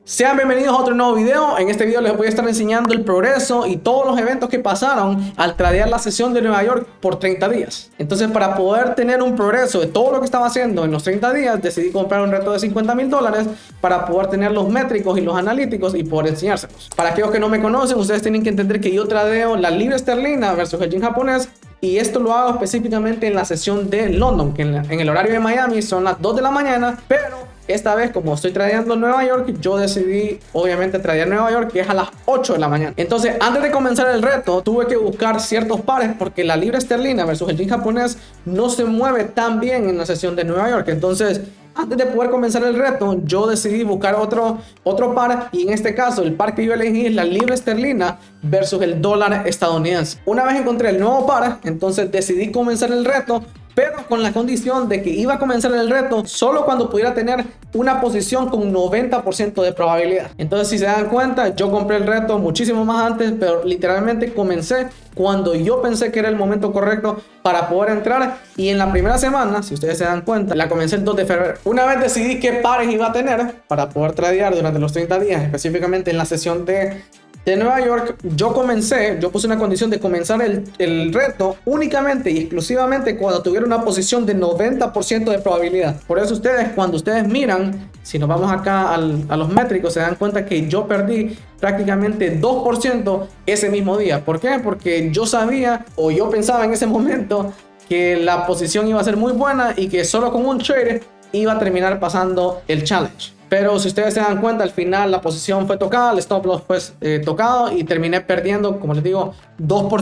Sean bienvenidos a otro nuevo video. En este video les voy a estar enseñando el progreso y todos los eventos que pasaron al tradear la sesión de Nueva York por 30 días. Entonces, para poder tener un progreso de todo lo que estaba haciendo en los 30 días, decidí comprar un reto de $50,000 para poder tener los métricos y los analíticos y poder enseñárselos. Para aquellos que no me conocen, ustedes tienen que entender que yo tradeo la libra esterlina versus el yen japonés. Y esto lo hago específicamente en la sesión de London, que en el horario de Miami son las 2 de la mañana, pero esta vez, como estoy tradeando en Nueva York, yo decidí obviamente tradear Nueva York, que es a las 8 de la mañana. Entonces, antes de comenzar el reto, tuve que buscar ciertos pares porque la libra esterlina versus el yen japonés no se mueve tan bien en la sesión de Nueva York. Entonces, antes de poder comenzar el reto, yo decidí buscar otro par, y en este caso el par que yo elegí es la libra esterlina versus el dólar estadounidense. Una vez encontré el nuevo par, entonces decidí comenzar el reto, pero con la condición de que iba a comenzar el reto solo cuando pudiera tener una posición con 90% de probabilidad. Entonces, si se dan cuenta, yo compré el reto muchísimo más antes, pero literalmente comencé cuando yo pensé que era el momento correcto para poder entrar. Y en la primera semana, si ustedes se dan cuenta, la comencé el 2 de febrero. Una vez decidí qué pares iba a tener para poder tradear durante los 30 días, específicamente en la sesión de Nueva York, yo puse una condición de comenzar el reto únicamente y exclusivamente cuando tuviera una posición de 90% de probabilidad. Por eso cuando ustedes miran, si nos vamos acá a los métricos, se dan cuenta que yo perdí prácticamente 2% ese mismo día. ¿Por qué? Porque yo sabía, o yo pensaba en ese momento, que la posición iba a ser muy buena y que solo con un trade iba a terminar pasando el challenge. Pero si ustedes se dan cuenta, al final la posición fue tocada, el stop loss fue tocado y terminé perdiendo, como les digo,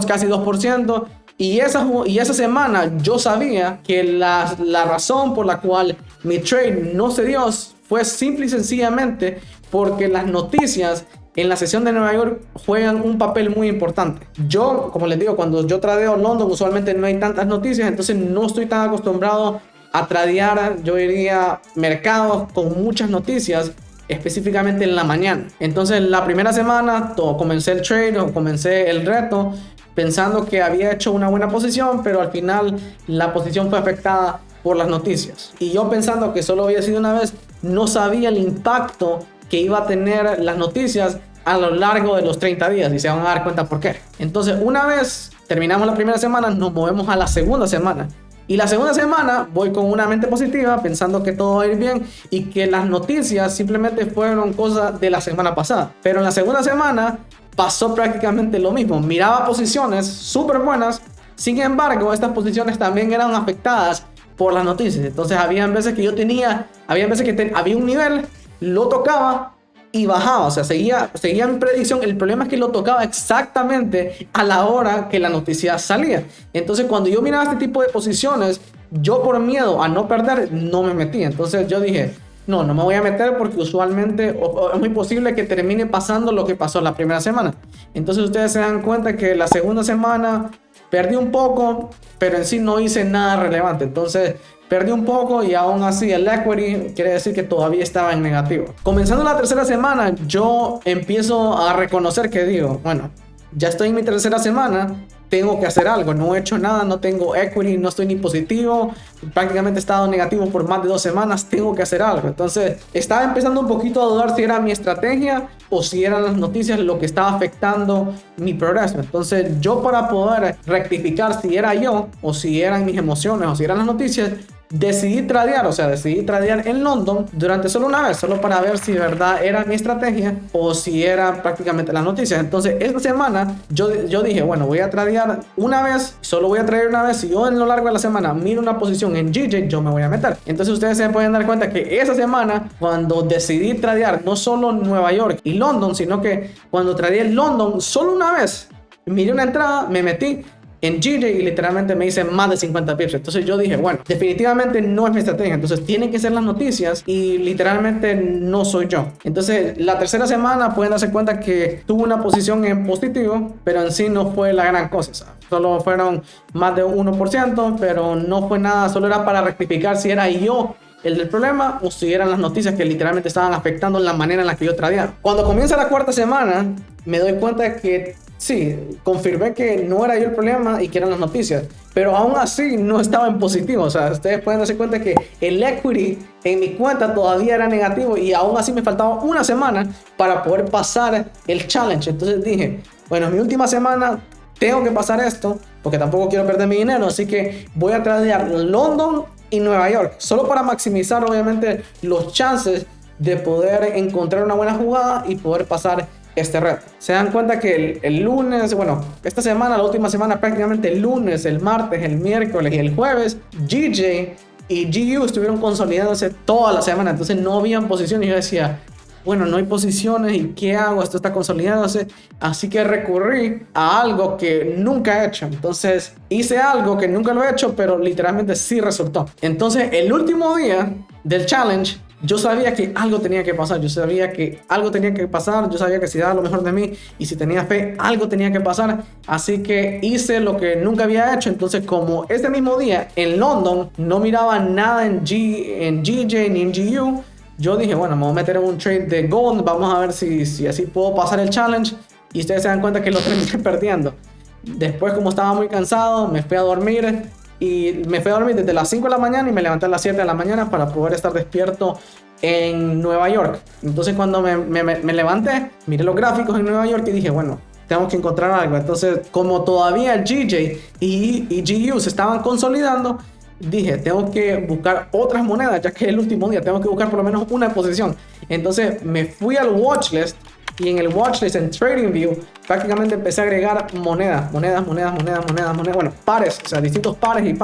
casi 2%. Y esa semana yo sabía que la razón por la cual mi trade no se dio fue simple y sencillamente porque las noticias en la sesión de Nueva York juegan un papel muy importante. Yo, como les digo, cuando yo tradeo en London usualmente no hay tantas noticias, entonces no estoy tan acostumbrado a tradear, yo diría, mercados con muchas noticias, específicamente en la mañana. Entonces, la primera semana comencé el trade o comencé el reto pensando que había hecho una buena posición, pero al final la posición fue afectada por las noticias. Y yo, pensando que solo había sido una vez, no sabía el impacto que iba a tener las noticias a lo largo de los 30 días, y se van a dar cuenta por qué. Entonces, una vez terminamos la primera semana, nos movemos a la segunda semana. Y la segunda semana voy con una mente positiva, pensando que todo va a ir bien y que las noticias simplemente fueron cosas de la semana pasada. Pero en la segunda semana pasó prácticamente lo mismo. Miraba posiciones súper buenas, sin embargo, estas posiciones también eran afectadas por las noticias. Entonces, había veces que había un nivel, lo tocaba y bajaba, o sea, seguía en predicción. El problema es que lo tocaba exactamente a la hora que la noticia salía. Entonces, cuando yo miraba este tipo de posiciones, yo, por miedo a no perder, no me metí. Entonces yo dije, no me voy a meter porque usualmente es muy posible que termine pasando lo que pasó la primera semana. Entonces, ustedes se dan cuenta que la segunda semana perdí un poco, pero en sí no hice nada relevante. Entonces, perdí un poco y aún así el equity quiere decir que todavía estaba en negativo. Comenzando la tercera semana, yo empiezo a reconocer que digo, bueno, ya estoy en mi tercera semana, tengo que hacer algo. No he hecho nada, no tengo equity, no estoy ni positivo, prácticamente he estado negativo por más de 2 semanas, tengo que hacer algo. Entonces estaba empezando un poquito a dudar si era mi estrategia o si eran las noticias lo que estaba afectando mi progreso. Entonces yo, para poder rectificar si era yo o si eran mis emociones o si eran las noticias, decidí tradear en London durante solo una vez, solo para ver si de verdad era mi estrategia o si era prácticamente las noticias. Entonces, esta semana yo dije, bueno, voy a tradear una vez, solo voy a tradear una vez. Si yo en lo largo de la semana miro una posición en GJ, yo me voy a meter. Entonces, ustedes se pueden dar cuenta que esa semana, cuando decidí tradear no solo Nueva York y London, sino que cuando tradeé en London solo una vez, miré una entrada, me metí en GJ y literalmente me hice más de 50 pips. Entonces yo dije, bueno, definitivamente no es mi estrategia. Entonces tienen que ser las noticias y literalmente no soy yo. Entonces, la tercera semana pueden darse cuenta que tuve una posición en positivo, pero en sí no fue la gran cosa. O sea, solo fueron más de 1%, pero no fue nada. Solo era para rectificar si era yo el del problema o si eran las noticias que literalmente estaban afectando la manera en la que yo tradeaba. Cuando comienza la cuarta semana, me doy cuenta que Sí, confirmé que no era yo el problema y que eran las noticias, pero aún así no estaba en positivo. O sea, ustedes pueden darse cuenta que el equity en mi cuenta todavía era negativo y aún así me faltaba una semana para poder pasar el challenge. Entonces dije, bueno, en mi última semana tengo que pasar esto porque tampoco quiero perder mi dinero, así que voy a tradear London y Nueva York, solo para maximizar obviamente los chances de poder encontrar una buena jugada y poder pasar este reto. Se dan cuenta que el lunes, bueno, esta semana, la última semana, prácticamente el lunes, el martes, el miércoles y el jueves, GJ y GU estuvieron consolidándose toda la semana, entonces no habían posiciones y yo decía, bueno, no hay posiciones y ¿qué hago? Esto está consolidándose, así que recurrí a algo que nunca he hecho. Entonces hice algo que nunca lo he hecho, pero literalmente sí resultó. Entonces el último día del challenge, yo sabía que algo tenía que pasar, yo sabía que algo tenía que pasar, yo sabía que si daba lo mejor de mí y si tenía fe, algo tenía que pasar, así que hice lo que nunca había hecho. Entonces como ese mismo día en London no miraba nada en GJ ni en GU, yo dije, bueno, me voy a meter en un trade de gold, vamos a ver si así puedo pasar el challenge, y ustedes se dan cuenta que lo terminé perdiendo. Después, como estaba muy cansado, me fui a dormir. Y me fui a dormir desde las 5 de la mañana y me levanté a las 7 de la mañana para poder estar despierto en Nueva York. Entonces cuando me levanté, miré los gráficos en Nueva York y dije, bueno, tengo que encontrar algo. Entonces como todavía GJ y GU se estaban consolidando, dije, tengo que buscar otras monedas, ya que es el último día, tengo que buscar por lo menos una posición. Entonces me fui al watchlist. Y en el watchlist, en TradingView, prácticamente empecé a agregar monedas, bueno, pares, o sea, distintos pares,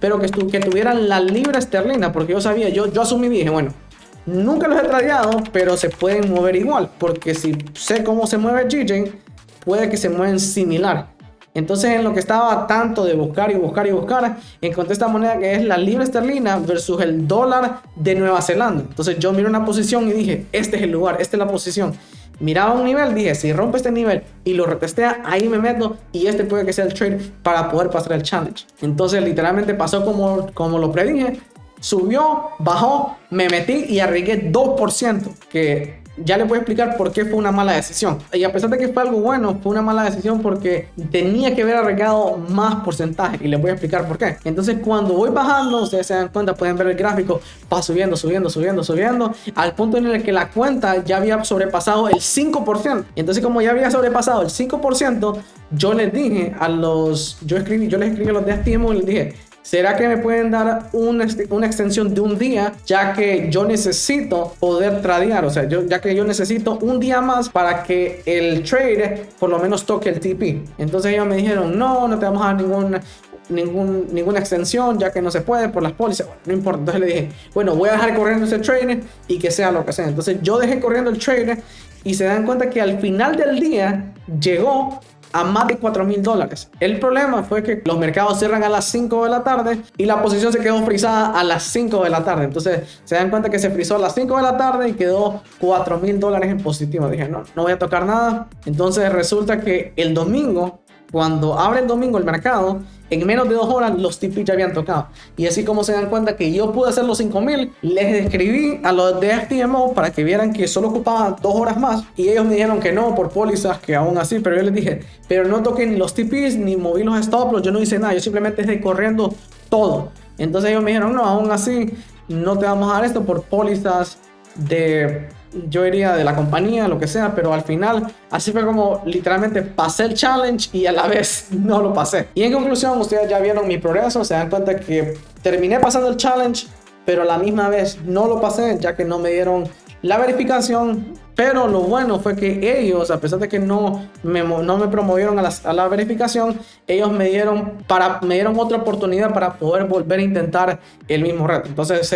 pero que tuvieran la libra esterlina, porque yo sabía, yo asumí, dije, bueno, nunca los he tradeado, pero se pueden mover igual, porque si sé cómo se mueve GJ, puede que se mueven similar. Entonces en lo que estaba tanto de buscar, encontré esta moneda que es la libra esterlina versus el dólar de Nueva Zelanda. Entonces yo miré una posición y dije, este es el lugar, esta es la posición. Miraba un nivel, dije, si rompe este nivel y lo retestea, ahí me meto y este puede que sea el trade para poder pasar el challenge. Entonces literalmente pasó como lo predije, subió, bajó, me metí y arriesgué 2%, que ya les voy a explicar por qué fue una mala decisión. Y a pesar de que fue algo bueno, fue una mala decisión porque tenía que haber arriesgado más porcentaje. Y les voy a explicar por qué. Entonces, cuando voy bajando, ustedes se dan cuenta, pueden ver el gráfico, va subiendo, al punto en el que la cuenta ya había sobrepasado el 5%. Y entonces, como ya había sobrepasado el 5%, yo les dije yo les escribí a los de Estimo y les dije, ¿será que me pueden dar una extensión de un día? Ya que yo necesito poder tradear, o sea, ya que yo necesito un día más para que el trade por lo menos toque el TP. Entonces ellos me dijeron, no te vamos a dar ninguna extensión, ya que no se puede por las pólizas. Bueno, no importa. Entonces le dije, bueno, voy a dejar corriendo ese trade y que sea lo que sea. Entonces yo dejé corriendo el trade y se dan cuenta que al final del día llegó a más de $4,000. El problema fue que los mercados cierran a las 5 de la tarde y la posición se quedó frisada a las 5 de la tarde. Entonces se dan cuenta que se frizó a las 5 de la tarde y quedó $4,000 en positivo. Dije, no voy a tocar nada. Entonces resulta que el domingo, cuando abre el domingo el mercado, en menos de 2 horas los TP ya habían tocado. Y así como se dan cuenta que yo pude hacer los 5,000, les escribí a los de FTMO para que vieran que solo ocupaba 2 horas más. Y ellos me dijeron que no, por pólizas, que aún así. Pero yo les dije, pero no toqué ni los TPs, ni moví los stop loss, yo no hice nada. Yo simplemente estoy corriendo todo. Entonces ellos me dijeron, no, aún así no te vamos a dar esto por pólizas yo iría de la compañía, lo que sea, pero al final así fue como literalmente pasé el challenge y a la vez no lo pasé. Y en conclusión, ustedes ya vieron mi progreso, se dan cuenta que terminé pasando el challenge, pero a la misma vez no lo pasé, ya que no me dieron la verificación. Pero lo bueno fue que ellos, a pesar de que no me promovieron a la verificación, ellos me dieron otra oportunidad para poder volver a intentar el mismo reto. Entonces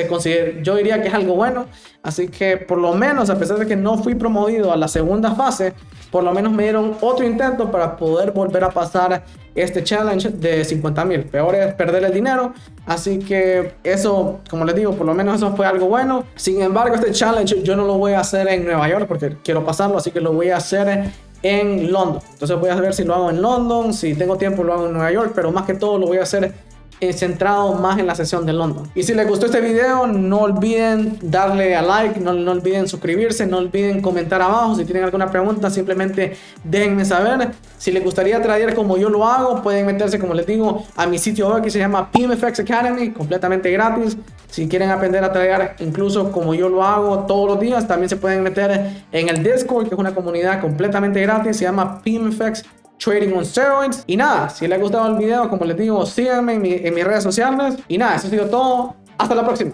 yo diría que es algo bueno. Así que por lo menos, a pesar de que no fui promovido a la segunda fase, por lo menos me dieron otro intento para poder volver a pasar este challenge de 50,000. Peor es perder el dinero. Así que eso, como les digo, por lo menos eso fue algo bueno. Sin embargo, este challenge yo no lo voy a hacer en Nueva York porque quiero pasarlo, así que lo voy a hacer en London. Entonces voy a ver si lo hago en London, si tengo tiempo lo hago en Nueva York, pero más que todo lo voy a hacer centrado más en la sesión de London. Y si les gustó este video, no olviden darle a like, no olviden suscribirse, no olviden comentar abajo. Si tienen alguna pregunta, simplemente déjenme saber. Si les gustaría tradear como yo lo hago, pueden meterse, como les digo, a mi sitio web que se llama PMFX Academy, completamente gratis. Si quieren aprender a tradear incluso como yo lo hago todos los días, también se pueden meter en el Discord, que es una comunidad completamente gratis, se llama PMFX Trading on Steroids. Y nada, si les ha gustado el video, como les digo, síganme en mis redes sociales. Y nada, eso ha sido todo. Hasta la próxima.